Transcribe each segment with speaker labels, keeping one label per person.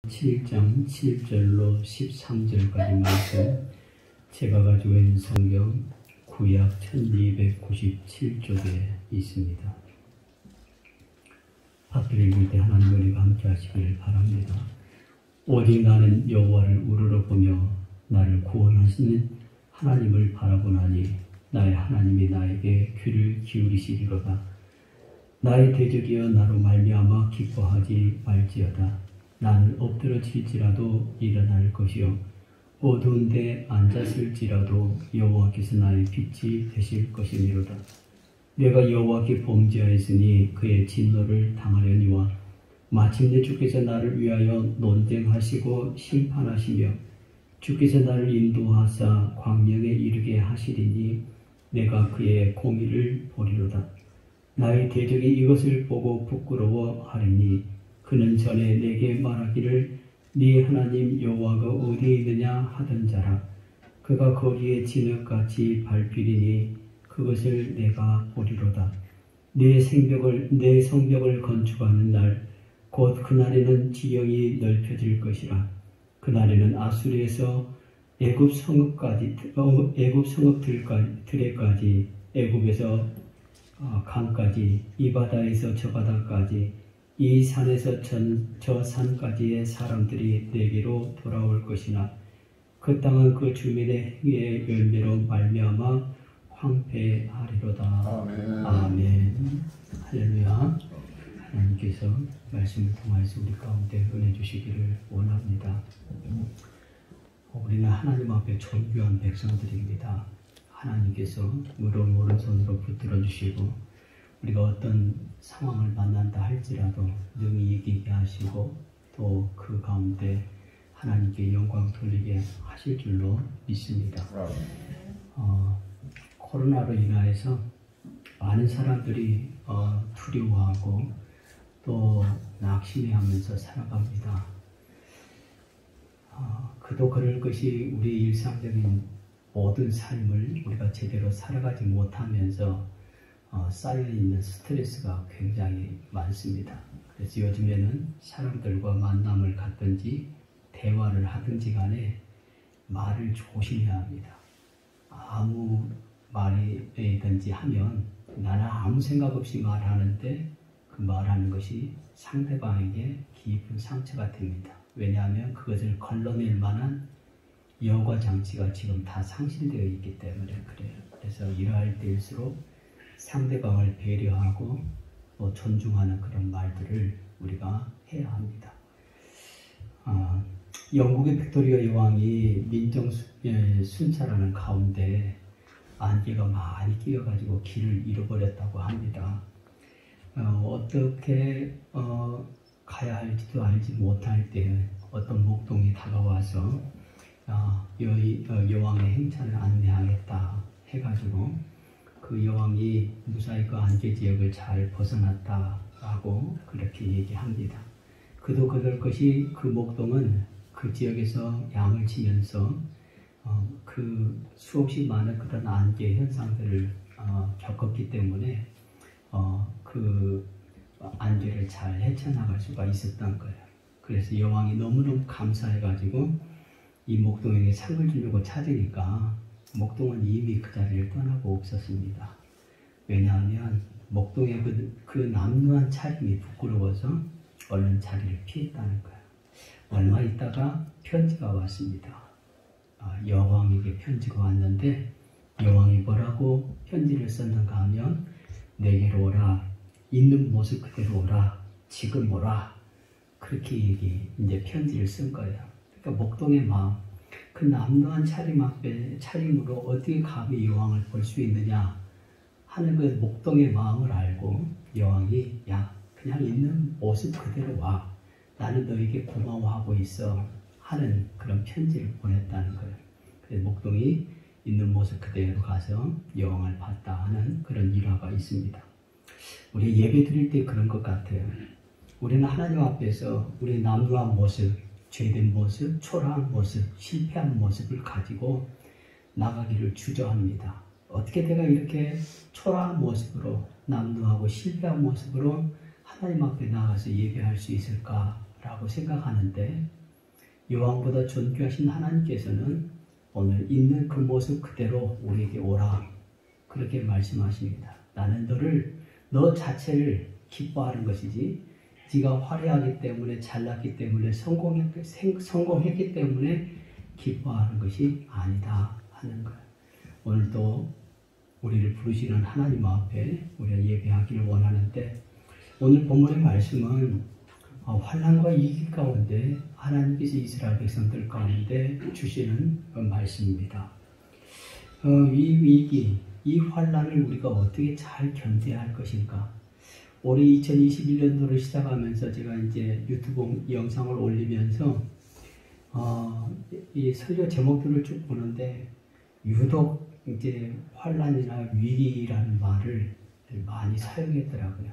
Speaker 1: 7장 7절로 13절까지 말씀, 제가 가지고 있는 성경 구약 1297쪽에 있습니다. 밖을 읽을 때 하나님 우리가 함께 하시길 바랍니다. 오직 나는 여호와를 우러러보며 나를 구원하시는 하나님을 바라보나니 나의 하나님이 나에게 귀를 기울이시리로다. 나의 대적이여 나로 말미암아 기뻐하지 말지어다. 나는 엎드러질지라도 일어날 것이요 어두운 데 앉았을지라도 여호와께서 나의 빛이 되실 것이니로다. 내가 여호와께 범죄하였으니 그의 진노를 당하려니와 마침내 주께서 나를 위하여 논쟁하시고 심판하시며 주께서 나를 인도하사 광명에 이르게 하시리니 내가 그의 공의를 보리로다. 나의 대적이 이것을 보고 부끄러워하리니 그는 전에 내게 말하기를 네 하나님 여호와가 어디에 있느냐 하던 자라. 그가 거리에 진흙같이 밟히리니 그것을 내가 보리로다. 내 성벽을 건축하는 날 곧 그날에는 지형이 넓혀질 것이라. 그날에는 아수르에서 애굽 성읍들에까지 애굽에서 강까지 이 바다에서 저 바다까지 이 산에서 저 산까지의 사람들이 내게로 돌아올 것이나 그 땅은 그 주민의 행위의 열매로 말미암아 황폐하리로다.
Speaker 2: 아멘.
Speaker 1: 아멘. 할렐루야. 하나님께서 말씀을 통해서 우리 가운데 은혜 주시기를 원합니다. 우리는 하나님 앞에 존귀한 백성들입니다. 하나님께서 무릎 오른손으로 붙들어 주시고 우리가 어떤 상황을 만난다 할지라도 능히 이기게 하시고 또 그 가운데 하나님께 영광 돌리게 하실 줄로 믿습니다. 코로나로 인하여서 많은 사람들이 두려워하고 또 낙심해하면서 살아갑니다. 그도 그럴 것이 우리 일상적인 모든 삶을 우리가 제대로 살아가지 못하면서 쌓여있는 스트레스가 굉장히 많습니다. 그래서 요즘에는 사람들과 만남을 갖든지 대화를 하든지 간에 말을 조심해야 합니다. 아무 말이든지 하면 나는 아무 생각 없이 말하는데 그 말하는 것이 상대방에게 깊은 상처가 됩니다. 왜냐하면 그것을 걸러낼 만한 여과 장치가 지금 다 상실되어 있기 때문에 그래요. 그래서 이러할 때일수록 상대방을 배려하고 또 존중하는 그런 말들을 우리가 해야 합니다. 영국의 빅토리아 여왕이 민정 순찰하는 가운데 안개가 많이 끼어가지고 길을 잃어버렸다고 합니다. 어떻게 가야 할지도 알지 못할 때 어떤 목동이 다가와서 여왕의 행차를 안내하겠다 해가지고 그 여왕이 무사히 그 안개 지역을 잘 벗어났다라고 그렇게 얘기합니다. 그도 그럴 것이 그 목동은 그 지역에서 양을 치면서 그 수없이 많은 그런 안개 현상들을 겪었기 때문에 그 안개를 잘 헤쳐나갈 수가 있었던 거예요. 그래서 여왕이 너무너무 감사해가지고 이 목동에게 상을 주려고 찾으니까 목동은 이미 그 자리를 떠나고 없었습니다. 왜냐하면 목동의 그 남루한 차림이 부끄러워서 얼른 자리를 피했다는 거예요. 얼마 있다가 편지가 왔습니다. 여왕에게 편지가 왔는데 여왕이 뭐라고 편지를 썼는가 하면 내게로 오라, 있는 모습 그대로 오라, 지금 오라, 그렇게 이제 편지를 쓴 거예요. 그러니까 목동의 마음, 그 남루한 차림으로 어떻게 감히 여왕을 볼 수 있느냐 하는 그 목동의 마음을 알고 여왕이 야 그냥 있는 모습 그대로 와, 나는 너에게 고마워하고 있어 하는 그런 편지를 보냈다는 거예요. 그래서 목동이 있는 모습 그대로 가서 여왕을 봤다 하는 그런 일화가 있습니다. 우리 예배 드릴 때 그런 것 같아요. 우리는 하나님 앞에서 우리 남루한 모습, 죄된 모습, 초라한 모습, 실패한 모습을 가지고 나가기를 주저합니다. 어떻게 내가 이렇게 초라한 모습으로 남루하고 실패한 모습으로 하나님 앞에 나가서 예배할 수 있을까 라고 생각하는데 여왕보다 존귀하신 하나님께서는 오늘 있는 그 모습 그대로 우리에게 오라 그렇게 말씀하십니다. 나는 너 자체를 기뻐하는 것이지 네가 화려하기 때문에 잘났기 때문에 성공했기 때문에 기뻐하는 것이 아니다 하는 거예요. 오늘도 우리를 부르시는 하나님 앞에 우리가 예배하기를 원하는데 오늘 본문의 말씀은 환난과 위기 가운데 하나님께서 이스라엘 백성들 가운데 주시는 말씀입니다. 이 위기, 이 환난을 우리가 어떻게 잘 견뎌야 할 것인가? 올해 2021년도를 시작하면서 제가 이제 유튜브 영상을 올리면서 이 설교 제목들을 쭉 보는데 유독 이제 환난이나 위기라는 말을 많이 사용했더라고요.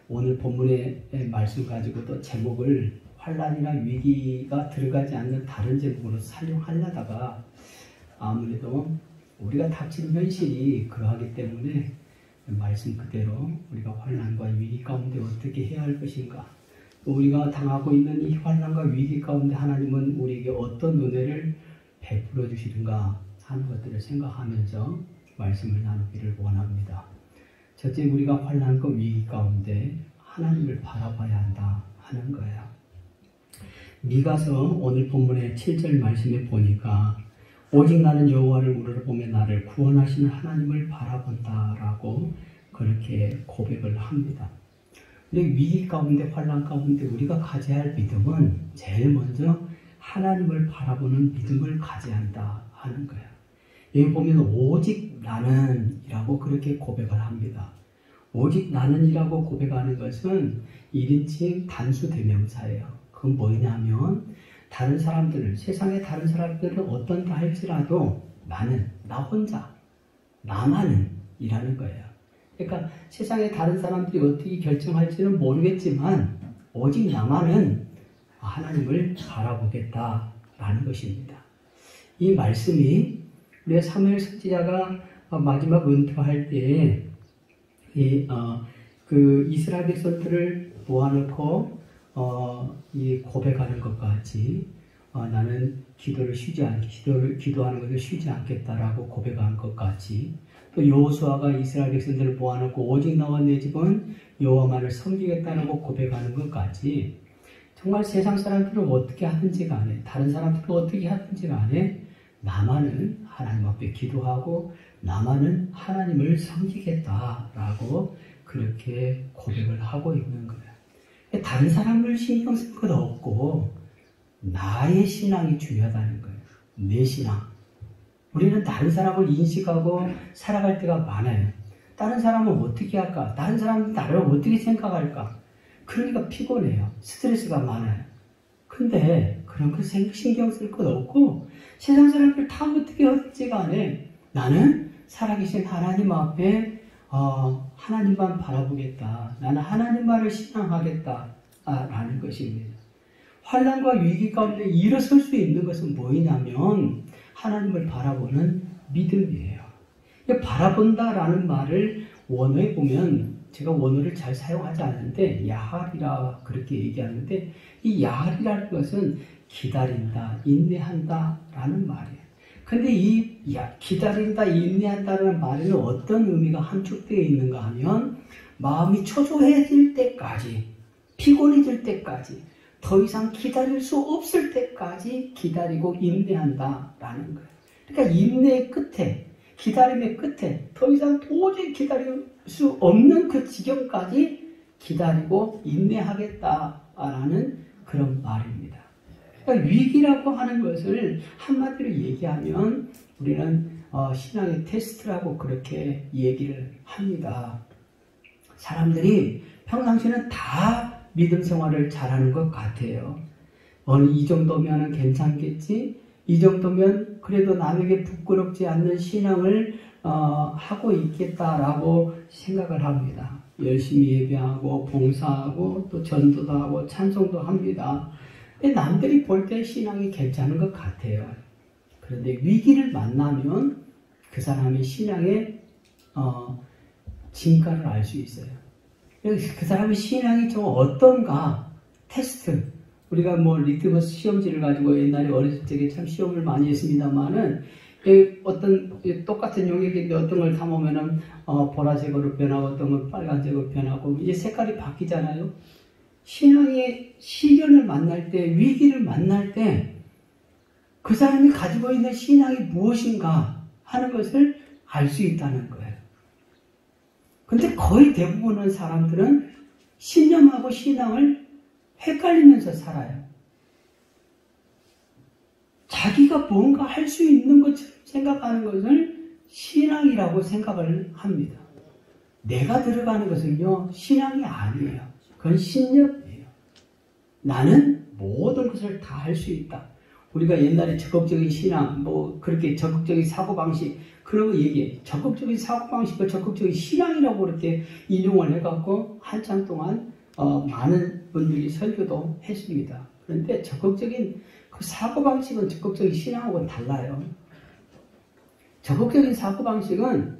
Speaker 1: 오늘 본문의 말씀 가지고도 제목을 환난이나 위기가 들어가지 않는 다른 제목으로 사용하려다가 아무래도 우리가 닥친 현실이 그러하기 때문에 말씀 그대로 우리가 환난과 위기 가운데 어떻게 해야 할 것인가, 또 우리가 당하고 있는 이 환난과 위기 가운데 하나님은 우리에게 어떤 은혜를 베풀어 주시는가 하는 것들을 생각하면서 말씀을 나누기를 원합니다. 첫째, 우리가 환난과 위기 가운데 하나님을 바라봐야 한다 하는 거예요. 미가서 오늘 본문의 7절 말씀에 보니까 오직 나는 여호와를 우러러보며 나를 구원하시는 하나님을 바라본다라고 그렇게 고백을 합니다. 근데 위기 가운데 환난 가운데 우리가 가져야 할 믿음은 제일 먼저 하나님을 바라보는 믿음을 가져야 한다 하는 거예요. 여기 보면 오직 나는이라고 그렇게 고백을 합니다. 오직 나는이라고 고백하는 것은 1인칭 단수 대명사예요. 그건 뭐냐면 다른 사람들을, 세상의 다른 사람들은 어떤가 할지라도 나는, 나 혼자, 나만은 이라는 거예요. 그러니까 세상의 다른 사람들이 어떻게 결정할지는 모르겠지만 오직 나만은 하나님을 바라보겠다라는 것입니다. 이 말씀이 우리 사무엘 선지자가 마지막 은퇴할 때에 그 이스라엘 백성들을 모아놓고 고백하는 것 같이 나는 기도하는 것을 쉬지 않겠다라고 고백한 것 같이, 또 여호수아가 이스라엘 백성들을 모아놓고 오직 나와 내 집은 여호와만을 섬기겠다라고 고백하는 것 같이, 정말 세상 사람들은 어떻게 하든지 간에, 다른 사람들은 어떻게 하든지 간에 나만은 하나님 앞에 기도하고 나만은 하나님을 섬기겠다라고 그렇게 고백을 하고 있는 거예요. 다른 사람을 신경 쓸 것 없고 나의 신앙이 중요하다는 거예요. 내 신앙. 우리는 다른 사람을 인식하고 살아갈 때가 많아요. 다른 사람은 어떻게 할까? 다른 사람은 나를 어떻게 생각할까? 그러니까 피곤해요. 스트레스가 많아요. 근데 그런 거 신경 쓸 것 없고 세상 사람들 다 어떻게 하든지 간에 나는 살아계신 하나님 앞에 하나님만 바라보겠다. 나는 하나님만을 신앙하겠다. 라는 것입니다. 환난과 위기 가운데 일어설 수 있는 것은 뭐냐면 하나님을 바라보는 믿음이에요. 바라본다라는 말을 원어에 보면, 제가 원어를 잘 사용하지 않는데 야할이라 그렇게 얘기하는데, 이 야할이라는 것은 기다린다, 인내한다 라는 말이에요. 근데 이 기다린다, 인내한다는 말에는 어떤 의미가 함축되어 있는가 하면 마음이 초조해질 때까지, 피곤해질 때까지, 더 이상 기다릴 수 없을 때까지 기다리고 인내한다라는 거예요. 그러니까 인내의 끝에, 기다림의 끝에 더 이상 도저히 기다릴 수 없는 그 지경까지 기다리고 인내하겠다라는 그런 말입니다. 그러니까 위기라고 하는 것을 한마디로 얘기하면 우리는 신앙의 테스트라고 그렇게 얘기를 합니다. 사람들이 평상시에는 다 믿음 생활을 잘하는 것 같아요. 이 정도면 괜찮겠지? 이 정도면 그래도 남에게 부끄럽지 않는 신앙을 하고 있겠다라고 생각을 합니다. 열심히 예배하고 봉사하고 또 전도도 하고 찬송도 합니다. 근데 남들이 볼 때 신앙이 괜찮은 것 같아요. 그런데 위기를 만나면 그 사람의 신앙의 진가를 알 수 있어요. 그 사람의 신앙이 좀 어떤가 테스트, 우리가 뭐 리트머스 시험지를 가지고 옛날에 어렸을 적에 참 시험을 많이 했습니다만은 어떤 똑같은 용액인데 어떤 걸 담으면은 보라색으로 변하고 어떤 건 빨간색으로 변하고 이제 색깔이 바뀌잖아요. 신앙의 시련을 만날 때, 위기를 만날 때 그 사람이 가지고 있는 신앙이 무엇인가 하는 것을 알 수 있다는 거예요. 근데 거의 대부분의 사람들은 신념하고 신앙을 헷갈리면서 살아요. 자기가 뭔가 할 수 있는 것처럼 생각하는 것을 신앙이라고 생각을 합니다. 내가 들어가는 것은요, 신앙이 아니에요. 그건 신념이에요. 나는 모든 것을 다 할 수 있다. 우리가 옛날에 적극적인 신앙, 뭐 그렇게 적극적인 사고방식 그런 거 얘기해. 적극적인 사고방식과 적극적인 신앙이라고 그렇게 인용을 해갖고 한참 동안 많은 분들이 설교도 했습니다. 그런데 적극적인 그 사고방식은 적극적인 신앙하고는 달라요. 적극적인 사고방식은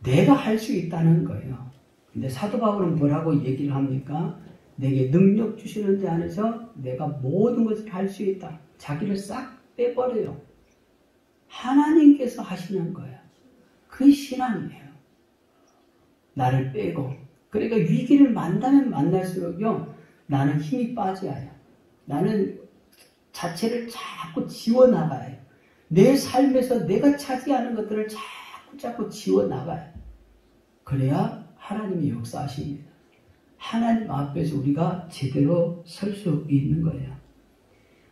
Speaker 1: 내가 할 수 있다는 거예요. 근데 사도 바울은 뭐라고 얘기를 합니까? 내게 능력 주시는 자 안에서 내가 모든 것을 할 수 있다. 자기를 싹 빼버려요. 하나님께서 하시는 거예요. 그게 신앙이에요. 나를 빼고. 그러니까 위기를 만나면 만날수록요, 나는 힘이 빠져요. 나는 자체를 자꾸 지워나가요. 내 삶에서 내가 차지하는 것들을 자꾸 지워나가요. 그래야 하나님이 역사하십니다. 하나님 앞에서 우리가 제대로 설 수 있는 거예요.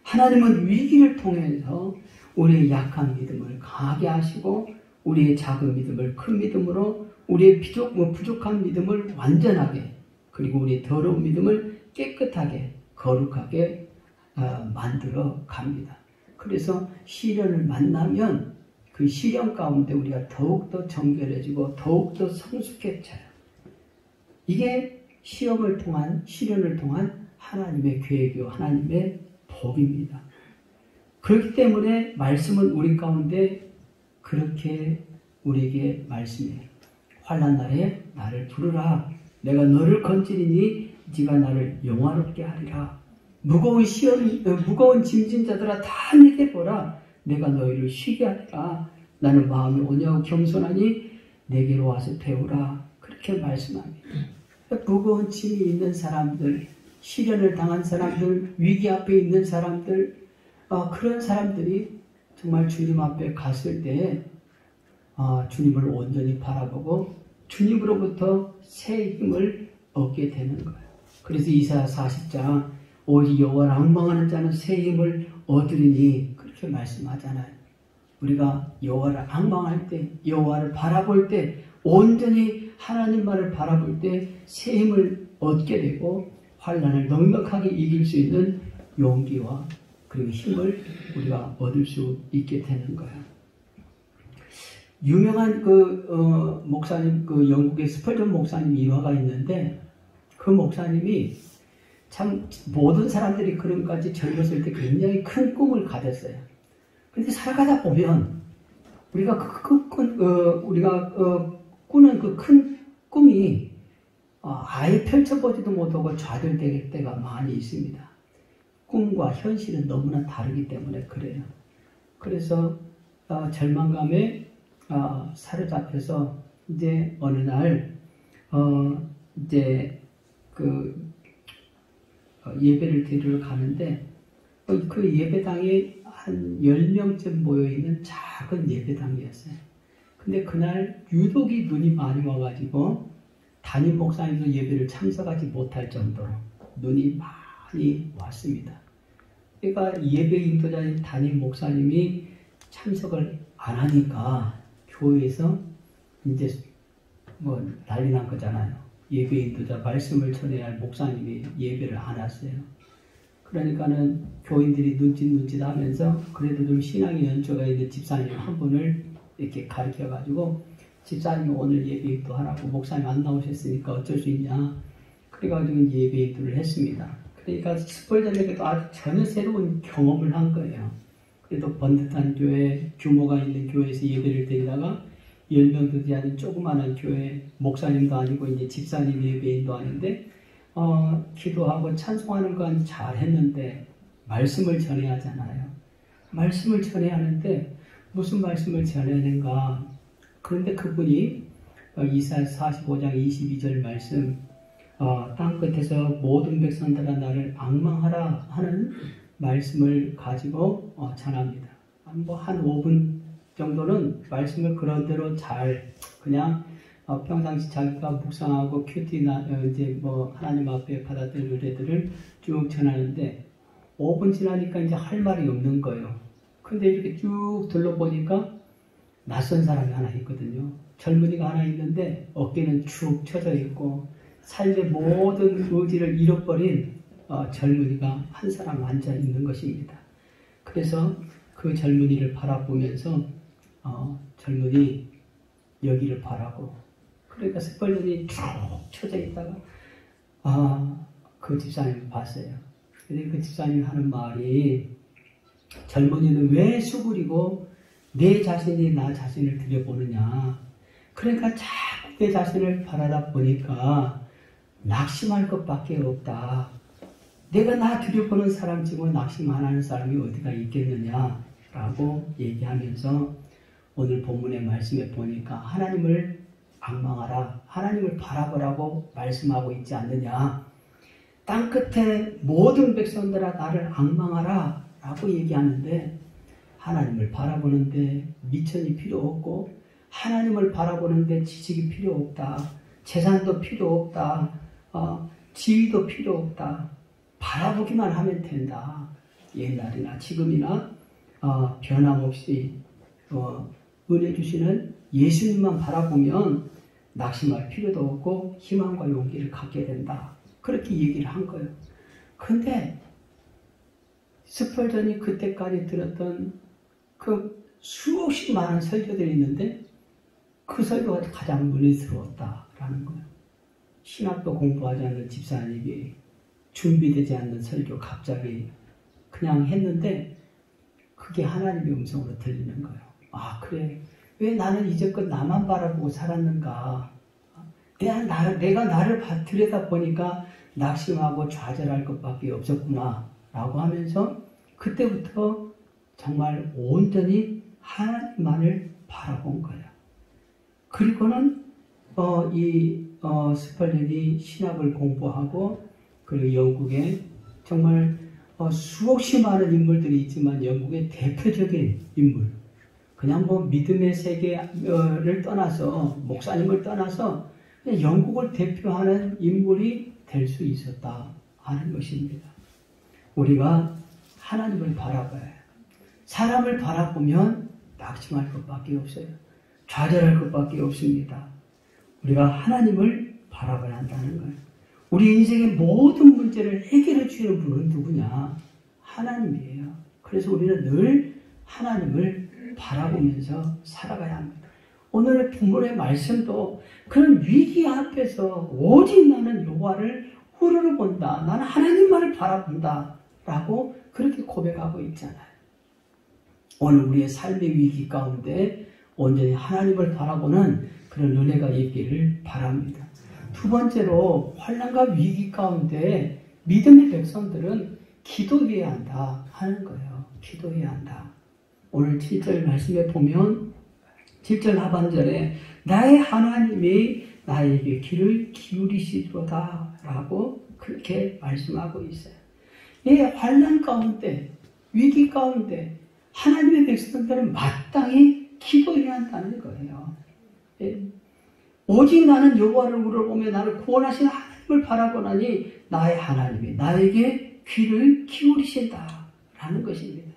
Speaker 1: 하나님은 위기를 통해서 우리의 약한 믿음을 강하게 하시고 우리의 작은 믿음을 큰 믿음으로 우리의 부족한 믿음을 완전하게 그리고 우리의 더러운 믿음을 깨끗하게 거룩하게 만들어 갑니다. 그래서 시련을 만나면 그 시련 가운데 우리가 더욱더 정결해지고 더욱더 성숙해져요. 이게 시련을 통한 하나님의 계획이요 하나님의 복입니다. 그렇기 때문에 말씀은 우리 가운데 그렇게 우리에게 말씀해요. 환난 날에 나를 부르라. 내가 너를 건지리니 네가 나를 영화롭게 하리라. 무거운 짐진 자들아 다 내게 보라. 내가 너희를 쉬게 하리라. 나는 마음이 온유하고 겸손하니 내게로 와서 배우라. 그렇게 말씀합니다. 무거운 짐이 있는 사람들, 시련을 당한 사람들, 위기 앞에 있는 사람들, 그런 사람들이 정말 주님 앞에 갔을 때 주님을 온전히 바라보고 주님으로부터 새 힘을 얻게 되는 거예요. 그래서 이사야 40장 오직 여호와를 앙망하는 자는 새 힘을 얻으리니 그렇게 말씀하잖아요. 우리가 여호와를 앙망할 때, 여호와를 바라볼 때, 온전히 하나님만을 바라볼 때 새 힘을 얻게 되고 환난을 넉넉하게 이길 수 있는 용기와 그리고 힘을 우리가 얻을 수 있게 되는 거예요. 유명한 목사님, 영국의 스펄전 목사님 일화가 있는데 그 목사님이 참 모든 사람들이 그런까지 젊었을 때 굉장히 큰 꿈을 가졌어요. 그런데 살아가다 보면 우리가 꾸는 그 큰 꿈이 아예 펼쳐보지도 못하고 좌절될 때가 많이 있습니다. 꿈과 현실은 너무나 다르기 때문에 그래요. 그래서 절망감에 사로잡혀서 이제 어느 날 이제 예배를 드리러 가는데 그 예배당에 한 10명쯤 모여있는 작은 예배당이었어요. 근데 그날 유독이 눈이 많이 와가지고 담임 목사님도 예배를 참석하지 못할 정도로 눈이 많이 왔습니다. 그러니까 예배 인도자인 담임 목사님이 참석을 안 하니까 교회에서 이제 뭐 난리 난 거잖아요. 예배 인도자 말씀을 전해야 할 목사님이 예배를 안 왔어요. 그러니까는 교인들이 눈짓 하면서 그래도 좀 신앙의 연조가 있는 집사님 한 분을 이렇게 가르쳐가지고 집사님 오늘 예배 인도하라고 목사님 안 나오셨으니까 어쩔 수 있냐. 그래가지고 예배 인도를 했습니다. 그러니까 스펄전에게도 아주 전혀 새로운 경험을 한 거예요. 그래도 번듯한 교회, 규모가 있는 교회에서 예배를 드리다가 10명도 되지 않은 조그마한 교회, 목사님도 아니고 이제 집사님 예배인도 아닌데 기도하고 찬송하는 건 잘 했는데 말씀을 전해야 하잖아요. 말씀을 전해야 하는데 무슨 말씀을 전해야 하는가? 그런데 그분이 이사야 45장 22절 말씀 땅 끝에서 모든 백성들아 나를 앙망하라 하는 말씀을 가지고 전합니다. 뭐 한 5분 정도는 말씀을 그런대로 잘 그냥 평상시 자기가 묵상하고 큐티나 이제 뭐 하나님 앞에 받아들일 의뢰들을 쭉 전하는데 5분 지나니까 이제 할 말이 없는 거예요. 근데 이렇게 쭉 둘러보니까 낯선 사람이 하나 있거든요. 젊은이가 하나 있는데 어깨는 축 처져 있고 삶의 모든 의지를 잃어버린 젊은이가 한 사람 앉아 있는 것입니다. 그래서 그 젊은이를 바라보면서 젊은이 여기를 바라고 그러니까 스펄전이 쭉 쳐져 있다가 그 집사님을 봤어요. 근데 그 집사님이 하는 말이 젊은이는 왜 수그리고 내 자신이 나 자신을 들여보느냐. 그러니까 자꾸 내 자신을 바라다 보니까 낙심할 것밖에 없다. 내가 나 들여보는 사람 치고 낙심 안 하는 사람이 어디가 있겠느냐라고 얘기하면서 오늘 본문의 말씀에 보니까 하나님을 앙망하라, 하나님을 바라보라고 말씀하고 있지 않느냐. 땅끝에 모든 백성들아 나를 앙망하라 라고 얘기하는데 하나님을 바라보는데 미천이 필요 없고 하나님을 바라보는데 지식이 필요 없다. 재산도 필요 없다. 지위도 필요 없다. 바라보기만 하면 된다. 옛날이나 지금이나 변함없이 은혜 주시는 예수님만 바라보면 낙심할 필요도 없고 희망과 용기를 갖게 된다. 그렇게 얘기를 한 거예요. 근데 스펄전이 그때까지 들었던 그 수없이 많은 설교들이 있는데 그 설교가 가장 은혜스러웠다라는 거예요. 신학도 공부하지 않는 집사님이 준비되지 않는 설교 갑자기 그냥 했는데 그게 하나님의 음성으로 들리는 거예요. 아 그래 왜 나는 이제껏 나만 바라보고 살았는가. 내가 나를 들여다보니까 낙심하고 좌절할 것밖에 없었구나 라고 하면서 그때부터 정말 온전히 하나님만을 바라본 거예요. 그리고는 스펄전이 신학을 공부하고 그리고 영국에 정말 수없이 많은 인물들이 있지만 영국의 대표적인 인물 그냥 뭐 믿음의 세계를 떠나서 목사님을 떠나서 영국을 대표하는 인물이 될 수 있었다 하는 것입니다. 우리가 하나님을 바라봐야 해요. 사람을 바라보면 낙심할 것밖에 없어요. 좌절할 것밖에 없습니다. 우리가 하나님을 바라봐야 한다는 거예요. 우리 인생의 모든 문제를 해결해 주시는 분은 누구냐? 하나님이에요. 그래서 우리는 늘 하나님을 바라보면서 살아가야 합니다. 오늘의 본문의 말씀도 그런 위기 앞에서 오직 나는 여호와를 우러러 본다. 나는 하나님만을 바라본다. 라고 그렇게 고백하고 있잖아요. 오늘 우리의 삶의 위기 가운데 온전히 하나님을 바라보는 그런 은혜가 있기를 바랍니다. 두 번째로 환난과 위기 가운데 믿음의 백성들은 기도해야 한다 하는 거예요. 기도해야 한다. 오늘 7절 말씀에 보면 7절 하반절에 나의 하나님이 나에게 귀를 기울이시도다 라고 그렇게 말씀하고 있어요. 이 환난 가운데 위기 가운데 하나님의 백성들은 마땅히 기도해야 한다는 거예요. 오직 나는 여호와를 우러보며 나를 구원하시는 하나님을 바라보나니 나의 하나님이 나에게 귀를 기울이신다라는 것입니다.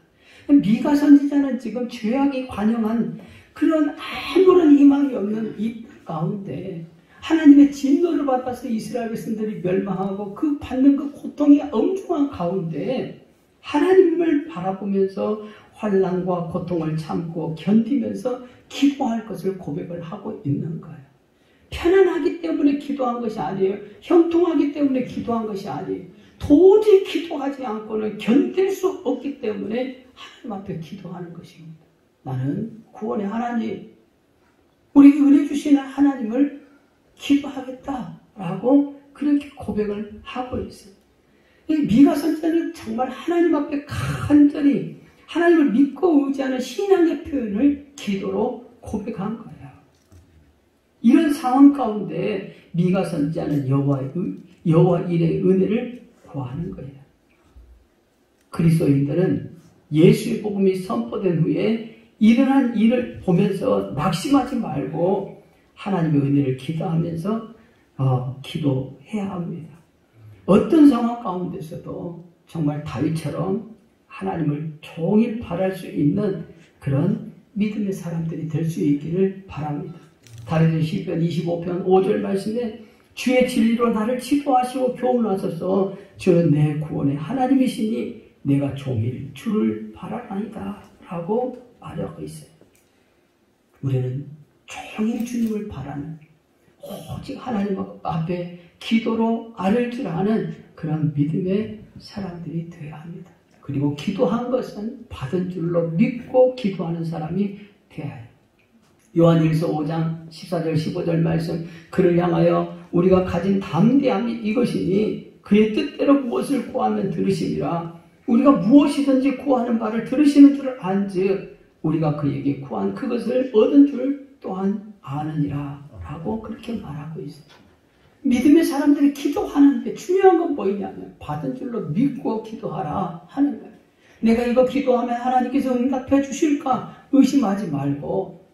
Speaker 1: 미가 선지자는 지금 죄악이 관영한 그런 아무런 희망이 없는 이 가운데 하나님의 진노를 받아서 이스라엘 백성들이 멸망하고 그 받는 그 고통이 엄중한 가운데 하나님을 바라보면서 환난과 고통을 참고 견디면서 기도할 것을 고백을 하고 있는 거예요. 편안하기 때문에 기도한 것이 아니에요. 형통하기 때문에 기도한 것이 아니에요. 도저히 기도하지 않고는 견딜 수 없기 때문에 하나님 앞에 기도하는 것입니다. 나는 구원의 하나님, 우리에게 은혜 주시는 하나님을 기도하겠다라고 그렇게 고백을 하고 있어요. 미가 선지자는 정말 하나님 앞에 간절히 하나님을 믿고 의지하는 신앙의 표현을 기도로 고백한 거예요. 이런 상황 가운데 미가 선지자는 여호와 일의 은혜를 구하는 거예요. 그리스도인들은 예수의 복음이 선포된 후에 일어난 일을 보면서 낙심하지 말고 하나님의 은혜를 기도하면서 기도해야 합니다. 어떤 상황 가운데서도 정말 다윗처럼 하나님을 종일 바랄 수 있는 그런 믿음의 사람들이 될 수 있기를 바랍니다. 다윗의 시편 25편 5절 말씀에 주의 진리로 나를 치부하시고 교훈하소서. 주는 내 구원의 하나님이시니 내가 종일 주를 바라나이다 라고 말하고 있어요. 우리는 종일 주님을 바라는, 오직 하나님 앞에 기도로 아를 줄 아는 그런 믿음의 사람들이 되어야 합니다. 그리고 기도한 것은 받은 줄로 믿고 기도하는 사람이 되어야 해요. 요한일서 5장 14절 15절 말씀, 그를 향하여 우리가 가진 담대함이 이것이니 그의 뜻대로 무엇을 구하면 들으심이라. 우리가 무엇이든지 구하는 바를 들으시는 줄 안즉 우리가 그에게 구한 그것을 얻은 줄 또한 아느니라 라고 그렇게 말하고 있어요. 믿음의 사람들이 기도하는데 중요한 건 뭐냐면 받은 줄로 믿고 기도하라 하는 거예요. 내가 이거 기도하면 하나님께서 응답해 주실까 의심하지 말고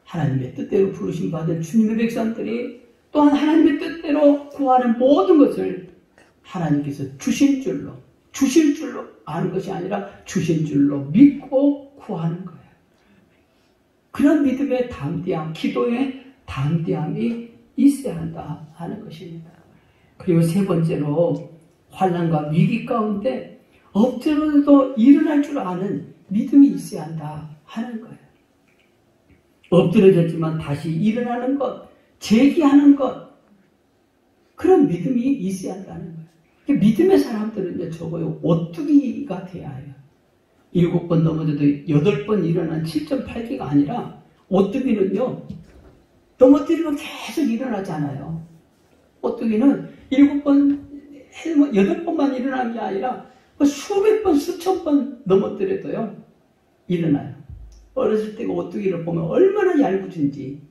Speaker 1: 하나님의 뜻대로 부르심 받은 주님의 백성들이 또한 하나님의 뜻대로 구하는 모든 것을 하나님께서 주실 줄로 아는 것이 아니라 주신 줄로 믿고 구하는 거예요. 그런 믿음의 담대함, 기도의 담대함이 있어야 한다 하는 것입니다. 그리고 세 번째로 환난과 위기 가운데 엎드려도 일어날 줄 아는 믿음이 있어야 한다 하는 거예요. 엎드려졌지만 다시 일어나는 것, 재기하는 것, 그런 믿음이 있어야 한다는 거예요. 믿음의 사람들은요, 저거요, 오뚜기가 돼야 해요. 7번 넘어져도 8번 일어난 7.8기가 아니라, 오뚜기는요, 넘어뜨리면 계속 일어나잖아요. 오뚜기는 7번, 8번만 일어나는 게 아니라, 수백 번, 수천 번 넘어뜨려도요, 일어나요. 어렸을 때 오뚜기를 보면 얼마나 얄궂은지.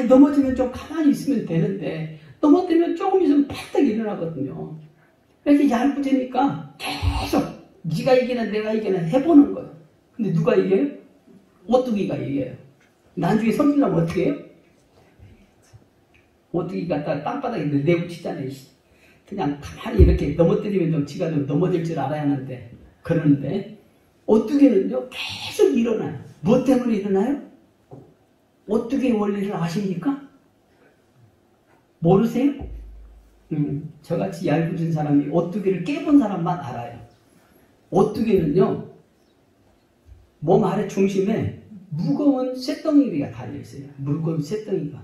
Speaker 1: 넘어지면 좀 가만히 있으면 되는데, 넘어뜨리면 조금 있으면 팔딱 일어나거든요. 이렇게 얄궂으니까 계속 네가 이기나 내가 이기나 해보는 거예요. 근데 누가 이겨요? 오뚜기가 이겨요. 나중에 성질나면 어떻게 해요? 오뚜기 갖다가 땅바닥에 내붙이잖아요. 그냥 가만히 이렇게 넘어뜨리면 좀 지가 좀 넘어질 줄 알아야 하는데, 그러는데 오뚜기는요 계속 일어나요. 뭐 때문에 일어나요? 오뚜기의 원리를 아십니까? 모르세요? 저같이 얄궂은 사람이 오뚜기를 깨본 사람만 알아요. 오뚜기는요, 몸 아래 중심에 무거운 쇳덩이가 달려있어요. 무거운 쇳덩이가.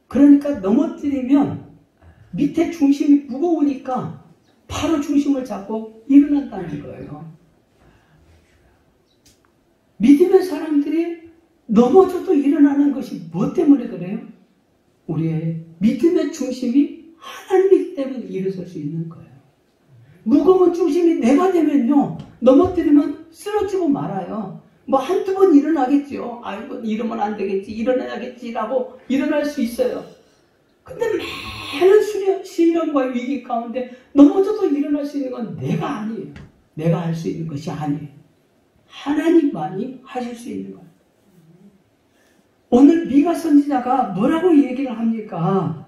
Speaker 1: 그러니까 넘어뜨리면 밑에 중심이 무거우니까 바로 중심을 잡고 일어난다는 거예요. 믿음의 사람들이 넘어져도 일어나는 것이 뭐 때문에 그래요? 우리의 믿음의 중심이 하나님이기 때문에 일어설 수 있는 거예요. 무거운 중심이 내가 되면요, 넘어뜨리면 쓰러지고 말아요. 뭐 한두 번 일어나겠죠. 아이고, 이러면 안 되겠지, 일어나야겠지라고 일어날 수 있어요. 근데 많은 시련과 위기 가운데 넘어져도 일어날 수 있는 건 내가 아니에요. 내가 할 수 있는 것이 아니에요. 하나님만이 하실 수 있는 거예요. 오늘 미가 선지자가 뭐라고 얘기를 합니까?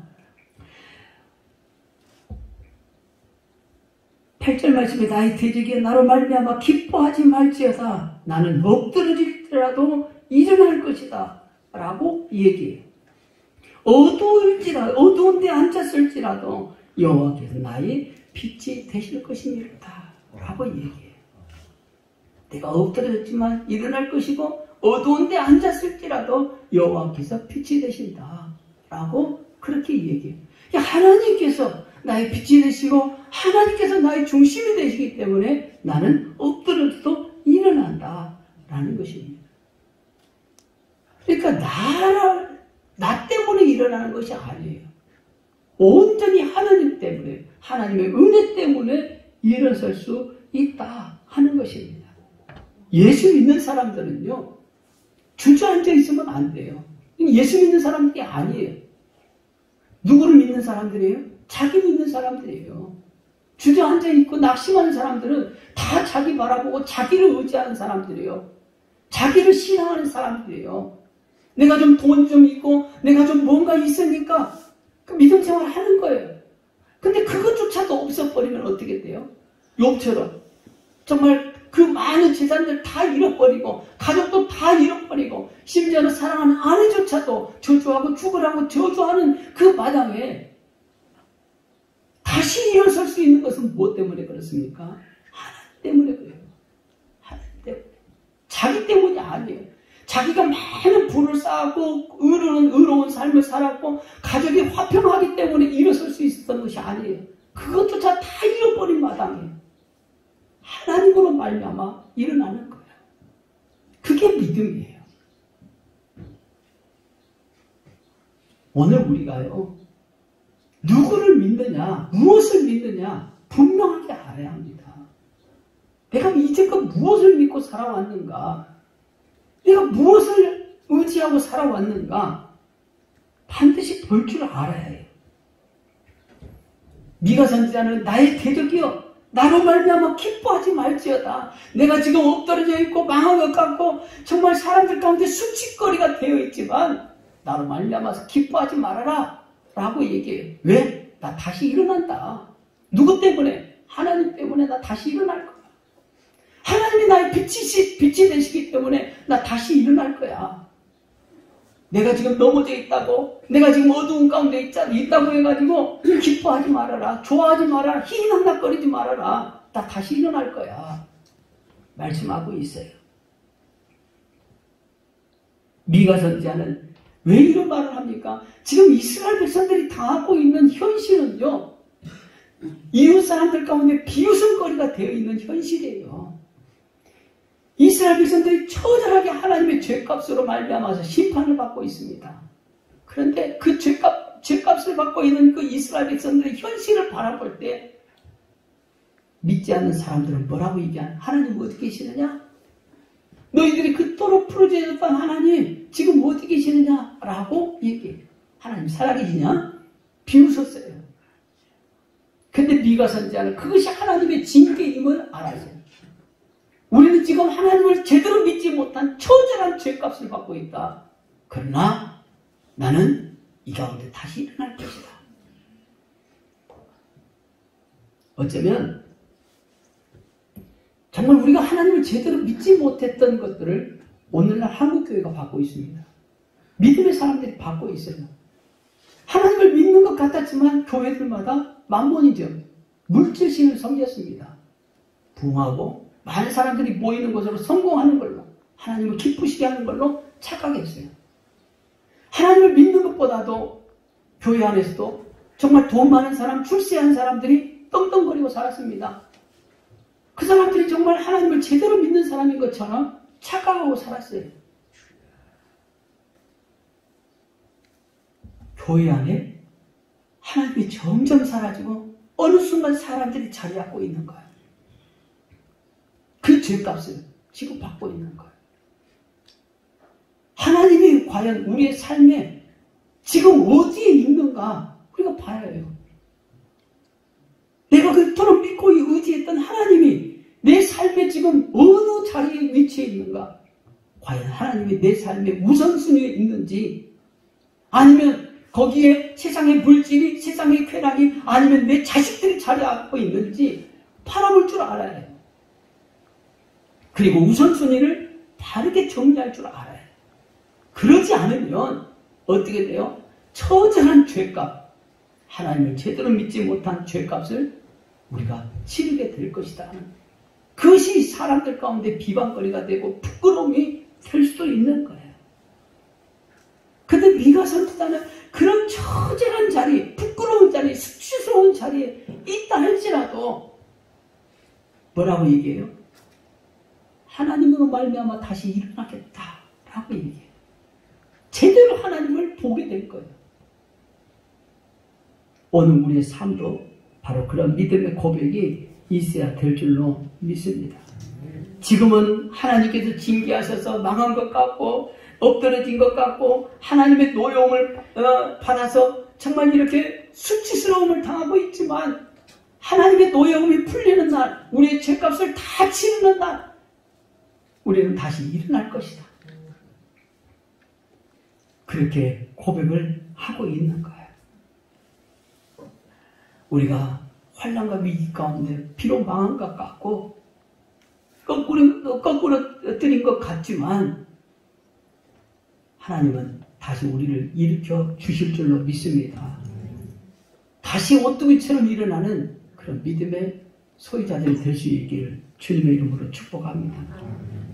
Speaker 1: 8절 말씀에 나의 대적이 나로 말미암아 기뻐하지 말지어다. 나는 엎드러질지라도 일어날 것이다 라고 얘기해요. 어두운데 앉았을지라도 여호와께서 나의 빛이 되실 것이니라 라고 얘기해요. 내가 엎드려졌지만 일어날 것이고 어두운데 앉았을지라도 여호와께서 빛이 되신다 라고 그렇게 얘기해요. 하나님께서 나의 빛이 되시고 하나님께서 나의 중심이 되시기 때문에 나는 엎드려도 일어난다 라는 것입니다. 그러니까 나 때문에 일어나는 것이 아니에요. 온전히 하나님 때문에, 하나님의 하는 것입니다. 예수 믿는 사람들은요, 주저앉아 있으면 안 돼요. 예수 믿는 사람들이 아니에요. 누구를 믿는 사람들이에요? 자기 믿는 사람들이에요. 주저앉아 있고 낙심하는 사람들은 다 자기 바라보고 자기를 의지하는 사람들이에요. 자기를 신앙하는 사람들이에요. 내가 좀 돈 좀 있고 내가 좀 뭔가 있으니까 그 믿음 생활 하는 거예요. 근데 그것조차도 없어버리면 어떻게 돼요? 욥처럼 정말 그 많은 재산들 다 잃어버리고 가족도 다 잃어버리고 심지어는 사랑하는 아내조차도 저주하고 죽으라고 저주하는 그 마당에 다시 일어설 수 있는 것은 무엇 때문에 그렇습니까? 하나님 때문에 그래요. 하나님 때문에. 자기 때문이 아니에요. 자기가 많은 부를 쌓고 의로운 삶을 살았고 가족이 화평하기 때문에 일어설 수 있었던 것이 아니에요. 그것조차 다 잃어버린 마당에 하나님으로 말미암아 일어나는 거예요. 그게 믿음이에요. 오늘 우리가요, 누구를 믿느냐, 무엇을 믿느냐 분명하게 알아야 합니다. 내가 이제껏 무엇을 믿고 살아왔는가, 내가 무엇을 의지하고 살아왔는가 반드시 볼 줄 알아야 해요. 미가 선지자는 나의 대적이여 나로 말미암아 기뻐하지 말지어다. 내가 지금 엎드러져 있고 망한 것 같고 정말 사람들 가운데 수치거리가 되어 있지만 나로 말미암아서 기뻐하지 말아라 라고 얘기해요. 왜? 나 다시 일어난다. 누구 때문에? 하나님 때문에 나 다시 일어날 거야. 하나님이 나의 빛이 되시기 때문에 나 다시 일어날 거야. 내가 지금 넘어져 있다고, 내가 지금 어두운 가운데 있다고 해가지고 기뻐하지 말아라, 좋아하지 말아라, 희희낙낙거리지 말아라. 나 다시 일어날 거야. 말씀하고 있어요. 미가 선지자는 왜 이런 말을 합니까? 지금 이스라엘 백성들이 당하고 있는 현실은요, 이웃 사람들 가운데 비웃음거리가 되어 있는 현실이에요. 이스라엘 백성들이 처절하게 하나님의 죄값으로 말미암아서 심판을 받고 있습니다. 그런데 그 죄값을 받고 있는 그 이스라엘 백성들의 현실을 바라볼 때 믿지 않는 사람들은 뭐라고 얘기하냐? 하나님 어디 계시느냐? 너희들이 그토록 풀어주셨던 하나님 지금 어디 계시느냐? 라고 얘기해요. 하나님 살아계시냐? 비웃었어요. 근데 미가 선지자는 그것이 하나님의 징계임을 알아요. 우리는 지금 하나님을 제대로 믿지 못한 처절한 죄값을 받고 있다. 그러나 나는 이 가운데 다시 일어날 것이다. 어쩌면 정말 우리가 하나님을 제대로 믿지 못했던 것들을 오늘날 한국교회가 받고 있습니다. 믿음의 사람들이 받고 있어요. 하나님을 믿는 것 같았지만 교회들마다 만몬이죠. 물질신을 섬겼습니다. 부흥하고 많은 사람들이 모이는 곳으로 성공하는 걸로, 하나님을 기쁘시게 하는 걸로 착각했어요. 하나님을 믿는 것보다도 교회 안에서도 정말 돈 많은 사람, 출세한 사람들이 떵떵거리고 살았습니다. 그 사람들이 정말 하나님을 제대로 믿는 사람인 것처럼 착각하고 살았어요. 교회 안에 하나님이 점점 사라지고 어느 순간 사람들이 자리 잡고 있는 거예요. 그 죄값을 지금 받고 있는 거예요. 하나님이 과연 우리의 삶에 지금 어디에 있는가 우리가 봐야 해요. 내가 그토록 믿고 의지했던 하나님이 내 삶에 지금 어느 자리에 위치해 있는가? 과연 하나님이 내 삶의 우선순위에 있는지, 아니면 거기에 세상의 물질이, 세상의 쾌락이, 아니면 내 자식들이 자리 잡고 있는지 바라볼 줄 알아야 해요. 그리고 우선순위를 바르게 정리할 줄 알아요. 그러지 않으면 어떻게 돼요? 처절한 죄값, 하나님을 제대로 믿지 못한 죄값을 우리가 치르게 될 것이다. 그것이 사람들 가운데 비방거리가 되고 부끄러움이 될 수도 있는 거예요. 근데 미가 선지자는 그런 처절한 자리, 부끄러운 자리, 수치스러운 자리에 있다 할지라도 뭐라고 얘기해요? 하나님으로 말미암아 다시 일어나겠다라고 얘기해요. 제대로 하나님을 보게 될 거예요. 오늘 우리의 삶도 바로 그런 믿음의 고백이 있어야 될 줄로 믿습니다. 지금은 하나님께서 징계하셔서 망한 것 같고 엎드러진 것 같고 하나님의 노여움을 받아서 정말 이렇게 수치스러움을 당하고 있지만 하나님의 노여움이 풀리는 날, 우리의 죄값을 다 치르는 날, 우리는 다시 일어날 것이다. 그렇게 고백을 하고 있는 거예요. 우리가 환난과 위기 가운데 비록 망한 것 같고 거꾸로 뜨린 것 같지만 하나님은 다시 우리를 일으켜 주실 줄로 믿습니다. 다시 오뚜기처럼 일어나는 그런 믿음의 소유자들이 될 수 있기를 주님의 이름으로 축복합니다.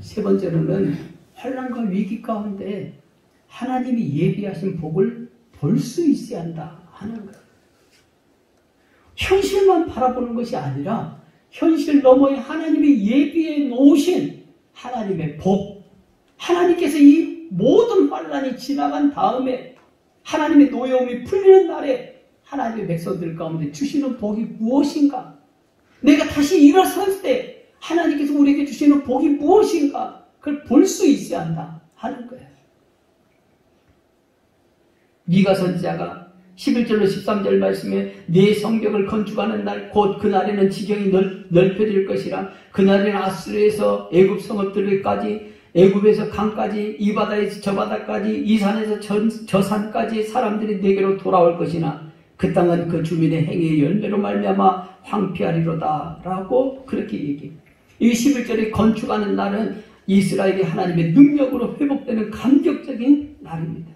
Speaker 1: 세 번째로는 환난과 위기 가운데 하나님이 예비하신 복을 볼 수 있어야 한다 하는 거예요. 현실만 바라보는 것이 아니라 현실 너머에 하나님이 예비해 놓으신 하나님의 복, 하나님께서 이 모든 환난이 지나간 다음에 하나님의 노여움이 풀리는 날에 하나님의 백성들 가운데 주시는 복이 무엇인가? 내가 다시 일어설 때 하나님께서 우리에게 주시는 복이 무엇인가? 그걸 볼 수 있어야 한다 하는 거예요. 미가 선지자가 11절로 13절 말씀에 내 성벽을 건축하는 날 곧 그날에는 지경이 넓혀질 것이라. 그날에는 아수르에서 애굽 성읍들까지 애굽에서 강까지 이 바다에서 저 바다까지 이 산에서 저 산까지 사람들이 내게로 돌아올 것이나 그 땅은 그 주민의 행위의 열매로 말미암아 황폐하리로다 라고 그렇게 얘기해요. 이 11절에 건축하는 날은 이스라엘이 하나님의 능력으로 회복되는 감격적인 날입니다.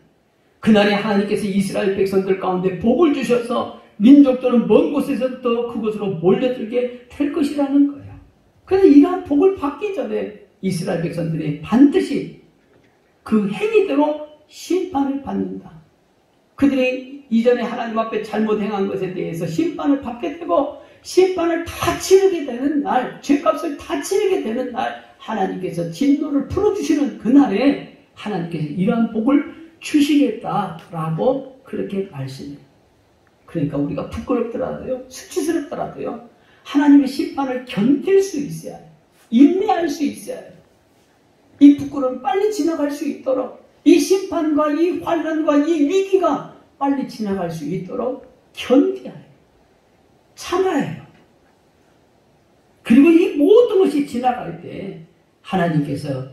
Speaker 1: 그날에 하나님께서 이스라엘 백성들 가운데 복을 주셔서 민족들은 먼 곳에서부터 그곳으로 몰려들게 될 것이라는 거예요. 그런데 이러한 복을 받기 전에 이스라엘 백성들이 반드시 그 행위대로 심판을 받는다. 그들이 이전에 하나님 앞에 잘못 행한 것에 대해서 심판을 받게 되고 심판을 다 치르게 되는 날, 죄값을 다 치르게 되는 날 하나님께서 진노를 풀어주시는 그날에 하나님께서 이러한 복을 주시겠다라고 그렇게 말씀해요. 그러니까 우리가 부끄럽더라도요, 수치스럽더라도요, 하나님의 심판을 견딜 수 있어야 해요. 인내할 수 있어야 해요. 이 부끄러움 빨리 지나갈 수 있도록, 이 심판과 이 환난과 이 위기가 빨리 지나갈 수 있도록 견뎌야 해요. 참아야 해요. 그리고 이 모든 것이 지나갈 때 하나님께서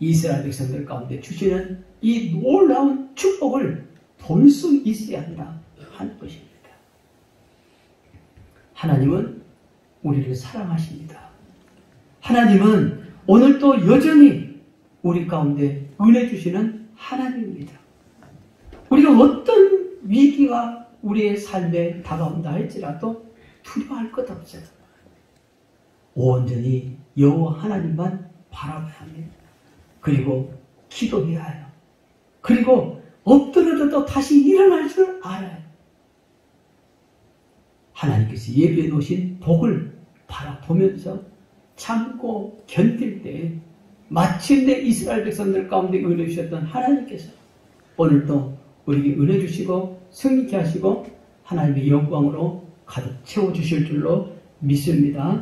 Speaker 1: 이스라엘 백성들 가운데 주시는 이 놀라운 축복을 볼 수 있어야 한다 하는 것입니다. 하나님은 우리를 사랑하십니다. 하나님은 오늘도 여전히 우리 가운데 은혜 주시는 하나님입니다. 우리가 어떤 위기가 우리의 삶에 다가온다 할지라도 두려워할 것 없어요. 온전히 여호와 하나님만 바라봐야 합니다. 그리고 기도해야 해요. 그리고 엎드려도 다시 일어날 줄 알아요. 하나님께서 예비해 놓으신 복을 바라보면서 참고 견딜 때 마침내 이스라엘 백성들 가운데 은혜 주셨던 하나님께서 오늘도 우리에게 은혜 주시고 승리케 하시고 하나님의 영광으로 가득 채워주실 줄로 믿습니다.